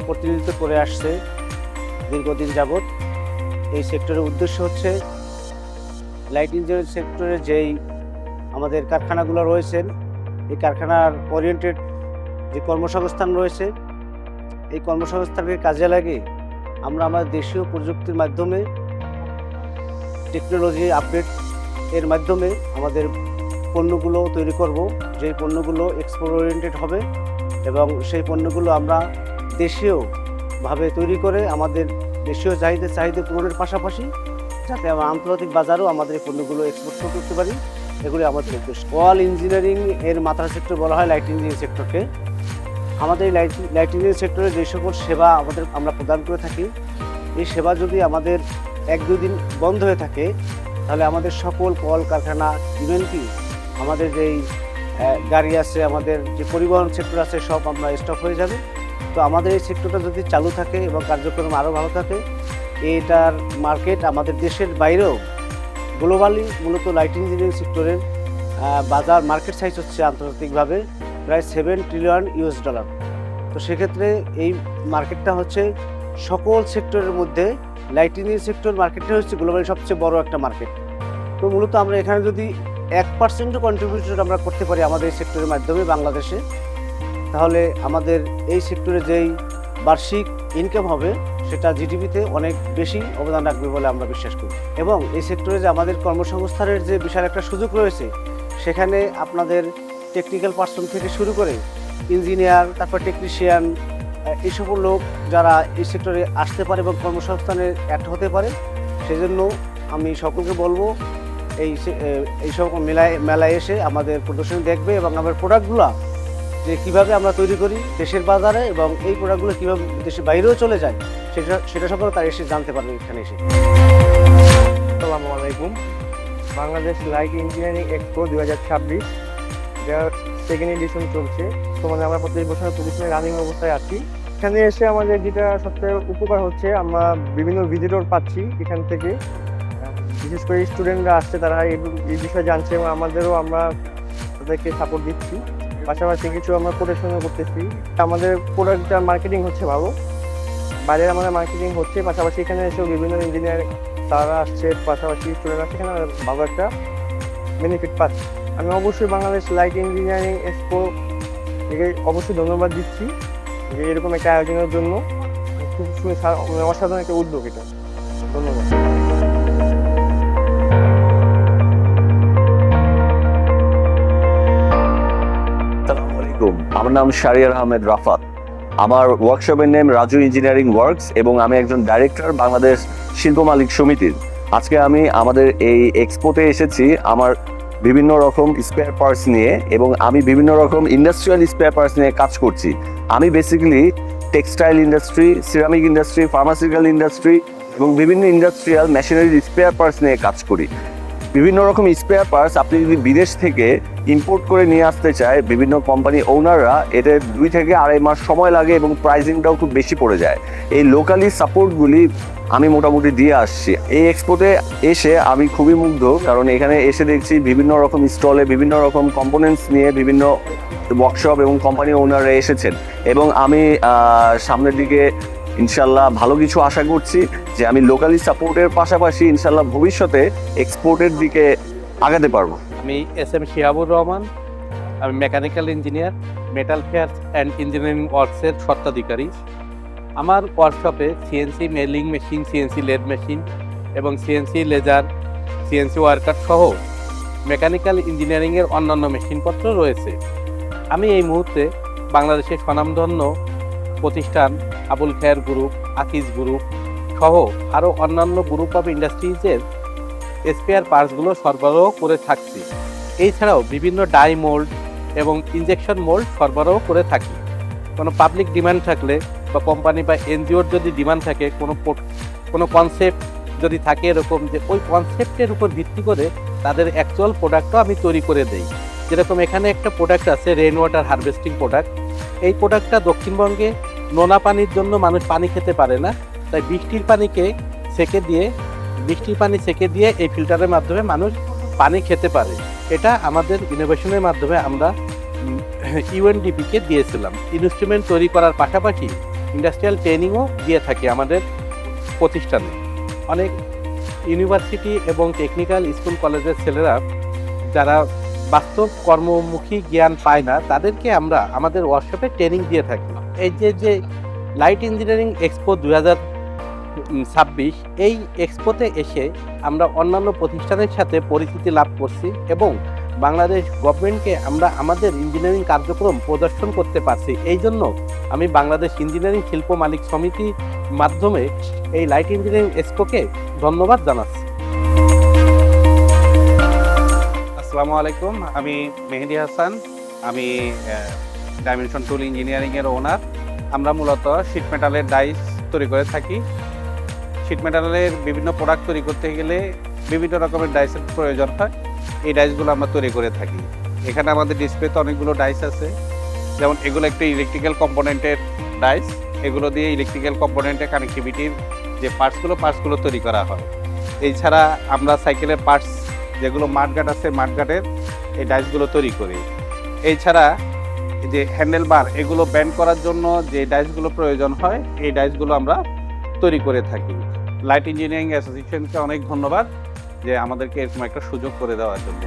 প্রতিনিধিত্ব করে আসছে দীর্ঘদিন যাবৎ। এই সেক্টরের উদ্দেশ্য হচ্ছে লাইট ইঞ্জিনিয়ারিং সেক্টরে যেই আমাদের কারখানাগুলো রয়েছেন, এই কারখানার ওরিয়েন্টেড যে কর্মসংস্থান রয়েছে, এই কর্মসংস্থানকে কাজে লাগিয়ে আমরা আমাদের দেশীয় প্রযুক্তির মাধ্যমে, টেকনোলজি আপডেট এর মাধ্যমে আমাদের পণ্যগুলো তৈরি করব, যেই পণ্যগুলো এক্সপোর্ট ওরিয়েন্টেড হবে এবং সেই পণ্যগুলো আমরা দেশীয়ভাবে তৈরি করে আমাদের দেশীয় চাহিদা পূরণের পাশাপাশি যাতে আমরা আন্তর্জাতিক বাজারেও আমাদের এই পণ্যগুলো এক্সপোর্ট করতে পারি, এগুলি আমাদের উদ্দেশ্য। অল ইঞ্জিনিয়ারিং এর মাথার সেক্টর বলা হয় লাইট ইঞ্জিনিয়ারিং সেক্টরকে। আমাদের এই লাইট ইঞ্জিনিয়ারিং সেক্টরে যে সকল সেবা আমরা প্রদান করে থাকি, এই সেবা যদি আমাদের 1-2 দিন বন্ধ হয়ে থাকে তাহলে আমাদের সকল কল কারখানা, ইভেন কি আমাদের যেই গাড়ি আছে, আমাদের যে পরিবহন সেক্টর আছে, সব আমরা স্টপ হয়ে যাবে। তো আমাদের এই সেক্টরটা যদি চালু থাকে এবং কার্যক্রম আরও ভালো থাকে, এটার মার্কেট আমাদের দেশের বাইরেও গ্লোবালি মূলত লাইট ইঞ্জিনিয়ারিং সেক্টরের বাজার মার্কেট সাইজ হচ্ছে আন্তর্জাতিকভাবে প্রায় $7 ট্রিলিয়ন। তো সেক্ষেত্রে এই মার্কেটটা হচ্ছে সকল সেক্টরের মধ্যে লাইট ইঞ্জিনিয়ারিং সেক্টর মার্কেটটা হচ্ছে গ্লোবালি সবচেয়ে বড় একটা মার্কেট। তো মূলত আমরা এখানে যদি 1% কন্ট্রিবিউশন আমরা করতে পারি আমাদের এই সেক্টরের মাধ্যমে বাংলাদেশে, তাহলে আমাদের এই সেক্টরে যেই বার্ষিক ইনকাম হবে সেটা জিডিপিতে অনেক বেশি অবদান রাখবে বলে আমরা বিশ্বাস করি। এবং এই সেক্টরে যে আমাদের কর্মসংস্থানের যে বিশাল একটা সুযোগ রয়েছে, সেখানে আপনাদের টেকনিক্যাল পার্সন থেকে শুরু করে ইঞ্জিনিয়ার, তারপর টেকনিশিয়ান, এই সকল লোক যারা এই সেক্টরে আসতে পারে এবং কর্মসংস্থানে অ্যাড হতে পারে, সেজন্য আমি সকলকে বলবো এই সব মেলায় এসে আমাদের প্রদর্শনী দেখবে এবং আমার প্রোডাক্টগুলো যে কীভাবে আমরা তৈরি করি দেশের বাজারে এবং এই প্রোডাক্টগুলো কীভাবে দেশের বাইরেও চলে যায় সেটা সম্পর্কে তারা এসে জানতে পারবে এখানে এসে। আসসালামু আলাইকুম। বাংলাদেশ লাইট ইঞ্জিনিয়ারিং এক্সপো 2026 যার সেকেন্ড এডিশন চলছে। তো মানে আমরা প্রত্যেক বছর প্রতিষ্ঠানে রানিং অবস্থায় আছি। এখানে এসে আমাদের যেটা সবচেয়ে উপকার হচ্ছে, আমরা বিভিন্ন ভিজিটর পাচ্ছি এখান থেকে। বিশেষ করে স্টুডেন্টরা আসছে, তারা এই বিষয়ে জানছে এবং আমরা তাদেরকে সাপোর্ট দিচ্ছি। পাশাপাশি কিছু আমরা কোটেশনও করতেছি। আমাদের প্রোডাক্টটার মার্কেটিং হচ্ছে ভালো, বাইরে আমাদের মার্কেটিং হচ্ছে। পাশাপাশি এখানে এসেও বিভিন্ন ইঞ্জিনিয়ার তারা আসছে, পাশাপাশি স্টুডেন্ট আসছে, এখানে ভালো একটা বেনিফিট পাচ্ছে। আমি অবশ্যই বাংলাদেশ লাইট ইঞ্জিনিয়ারিং এক্সপো একে অবশ্যই ধন্যবাদ দিচ্ছি যে এরকম একটা আয়োজনের জন্য। খুব অসাধারণ একটা উদ্যোগ এটা। ধন্যবাদ। আমার নাম শাহরিয়ার আহমেদ রাফাত। আমার ওয়ার্কশপের নেম রাজু ইঞ্জিনিয়ারিং ওয়ার্কস এবং আমি একজন ডাইরেক্টর বাংলাদেশ শিল্প মালিক সমিতির। আজকে আমি আমাদের এই এক্সপোতে এসেছি আমার বিভিন্ন রকম স্পেয়ার পার্টস নিয়ে, এবং আমি বিভিন্ন রকম ইন্ডাস্ট্রিয়াল স্পেয়ার পার্টস নিয়ে কাজ করছি। আমি basically textile industry, ceramic industry, pharmaceutical industry এবং বিভিন্ন ইন্ডাস্ট্রিয়াল মেশিনারি স্পেয়ার পার্টস নিয়ে কাজ করি। বিভিন্ন রকম স্পেয়ার পার্টস আপনি যদি বিদেশ থেকে ইম্পোর্ট করে নিয়ে আসতে চায়, বিভিন্ন কোম্পানি ওনাররা এদের 2 থেকে 2.5 মাস সময় লাগে এবং প্রাইসিংটাও খুব বেশি পড়ে যায়। এই লোকালি সাপোর্টগুলি আমি মোটামুটি দিয়ে আসছি। এই এক্সপোতে এসে আমি খুবই মুগ্ধ, কারণ এখানে এসে দেখছি বিভিন্ন রকম স্টলে বিভিন্ন রকম কম্পোনেন্টস নিয়ে বিভিন্ন ওয়ার্কশপ এবং কোম্পানি ওনাররা এসেছেন, এবং আমি সামনের দিকে ইনশাল্লাহ ভালো কিছু আশা করছি যে আমি লোকালি সাপোর্টের পাশাপাশি ইনশাল্লাহ ভবিষ্যতে এক্সপোর্টের দিকে আগাতে পারবো। আমি SM শিহাবুর রহমান। আমি mechanical engineer, metal fairs and engineering ওয়ার্কসের স্বত্বাধিকারী। আমার ওয়ার্কশপে CNC milling machine, CNC lathe machine এবং CNC লেজার, CNC ওয়ার্কার সহ মেকানিক্যাল ইঞ্জিনিয়ারিংয়ের অন্যান্য মেশিনপত্র রয়েছে। আমি এই মুহূর্তে বাংলাদেশের স্বনামধন্য প্রতিষ্ঠান আবুল খায়ের গ্রুপ, আকিজ গ্রুপ সহ আরও অন্যান্য গ্রুপ অফ ইন্ডাস্ট্রিজের স্পেয়ার পার্টসগুলো সরবরাহ করে থাকছি। এছাড়াও বিভিন্ন ডাই মোল্ড এবং ইনজেকশন মোল্ড সরবরাহ করে থাকি। কোনো পাবলিক ডিমান্ড থাকলে বা কোম্পানি বা এনজিওর যদি ডিমান্ড থাকে, কোনো কনসেপ্ট যদি থাকে এরকম, যে ওই কনসেপ্টের উপর ভিত্তি করে তাদের অ্যাকচুয়াল প্রোডাক্টও আমি তৈরি করে দেই। যেরকম এখানে একটা প্রোডাক্ট আছে রেইন ওয়াটার হারভেস্টিং প্রোডাক্ট। এই প্রোডাক্টটা দক্ষিণবঙ্গে নোনা পানির জন্য মানুষ পানি খেতে পারে না, তাই বৃষ্টির পানি সেকে দিয়ে এই ফিল্টারের মাধ্যমে মানুষ পানি খেতে পারে। এটা আমাদের ইনোভেশনের মাধ্যমে আমরা UNDP-কে দিয়েছিলাম। ইনস্ট্রুমেন্ট তৈরি করার পাশাপাশি ইন্ডাস্ট্রিয়াল ট্রেনিংও দিয়ে থাকি আমাদের প্রতিষ্ঠানে। অনেক ইউনিভার্সিটি এবং টেকনিক্যাল স্কুল কলেজের ছেলেরা যারা বাস্তব কর্মমুখী জ্ঞান পায় না, তাদেরকে আমরা আমাদের ওয়ার্কশপে ট্রেনিং দিয়ে থাকি। এই যে লাইট ইঞ্জিনিয়ারিং এক্সপো 2026, এই এক্সপোতে এসে আমরা অন্যান্য প্রতিষ্ঠানের সাথে পরিচিতি লাভ করছি এবং বাংলাদেশ গভর্নমেন্টকে আমরা আমাদের ইঞ্জিনিয়ারিং কার্যক্রম প্রদর্শন করতে পারছি। এই জন্য আমি বাংলাদেশ ইঞ্জিনিয়ারিং শিল্প মালিক সমিতির মাধ্যমে এই লাইট ইঞ্জিনিয়ারিং এক্সপোকে ধন্যবাদ জানাচ্ছি। আসসালামু আলাইকুম, আমি মেহেদি হাসান। আমি ডাইমেনশন টুল ইঞ্জিনিয়ারিংয়ের ওনার। আমরা মূলত শিট মেটালের ডাইস তৈরি করে থাকি। শিট মেটালের বিভিন্ন প্রোডাক্ট তৈরি করতে গেলে বিভিন্ন রকমের ডাইসের প্রয়োজন হয়। এই ডাইসগুলো আমরা তৈরি করে থাকি। এখানে আমাদের ডিসপ্লেতে অনেকগুলো ডাইস আছে, যেমন এগুলো একটি ইলেকট্রিক্যাল কম্পোনেন্টের ডাইস। এগুলো দিয়ে ইলেকট্রিক্যাল কম্পোনেন্টের কানেক্টিভিটির যে পার্টসগুলো তৈরি করা হয়। এছাড়া আমরা সাইকেলের পার্টস যেগুলো মাঠগার্ড আছে, মাঠগার্ডের এই ডাইসগুলো তৈরি করি। এছাড়া যে হ্যান্ডেল বার, এগুলো ব্যান্ড করার জন্য যে ডাইসগুলো প্রয়োজন হয়, এই ডাইসগুলো আমরা তৈরি করে থাকি। লাইট ইঞ্জিনিয়ারিং অ্যাসোসিয়েশনকে অনেক ধন্যবাদ যে আমাদেরকে এরকম একটা সুযোগ করে দেওয়ার জন্য।